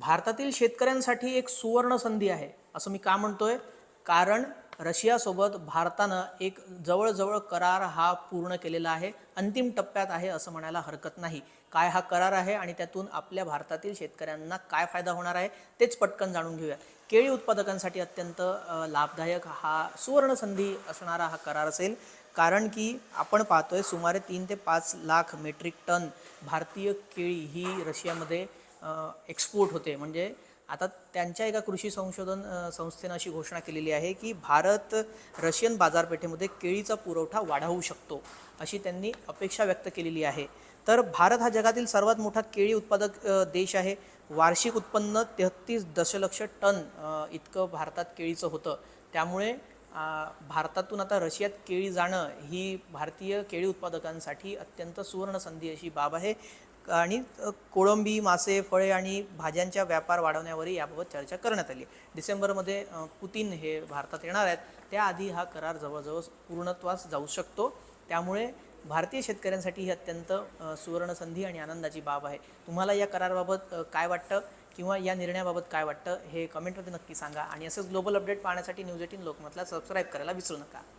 भारतातील शेतकऱ्यांसाठी एक सुवर्ण संधी आहे असं मी का म्हणतोय? कारण रशियासोबत भारतानं एक जवळजवळ करार हा पूर्ण केलेला आहे, अंतिम टप्प्यात आहे असं म्हणायला हरकत नाही. काय हा करार आहे आणि त्यातून आपल्या भारतातील शेतकऱ्यांना काय फायदा होणार आहे तेच पटकन जाणून घेऊया. केळी उत्पादकांसाठी अत्यंत लाभदायक हा सुवर्ण संधी असणारा हा करार असेल, कारण की आपण पाहतोय सुमारे 3 ते 5 लाख मेट्रिक टन भारतीय केळी ही रशियामध्ये एक्सपोर्ट होते. म्हणजे आता त्यांच्या एका कृषी संशोधन संस्थेनं अशी घोषणा केलेली आहे की भारत रशियन बाजारपेठेमध्ये केळीचा पुरवठा वाढवू शकतो, अशी त्यांनी अपेक्षा व्यक्त केलेली आहे. तर भारत हा जगातील सर्वात मोठा केळी उत्पादक देश आहे. वार्षिक उत्पन्न 33 दशलक्ष टन इतकं भारतात केळीचं होतं. त्यामुळे भारतातून आता रशियात केळी जाणं ही भारतीय केळी उत्पादकांसाठी अत्यंत सुवर्ण संधी अशी बाब आहे. आणि कोळंबी, मासे, फळे आणि भाज्यांच्या व्यापार वाढवण्यावरही याबाबत चर्चा करण्यात आली. डिसेंबरमध्ये पुतीन हे भारतात येणार आहेत, त्याआधी हा करार जवळजवळ पूर्णत्वास जाऊ शकतो. त्यामुळे भारतीय शेतकऱ्यांसाठी ही अत्यंत सुवर्ण संधी आणि आनंदाची बाब आहे. तुम्हाला या कराराबाबत काय वाटतं किंवा या निर्णयाबाबत काय वाटतं हे कमेंटमध्ये नक्की सांगा. आणि असंच ग्लोबल अपडेट पाहण्यासाठी न्यूज 18 लोकमतला सबस्क्राईब करायला विसरू नका.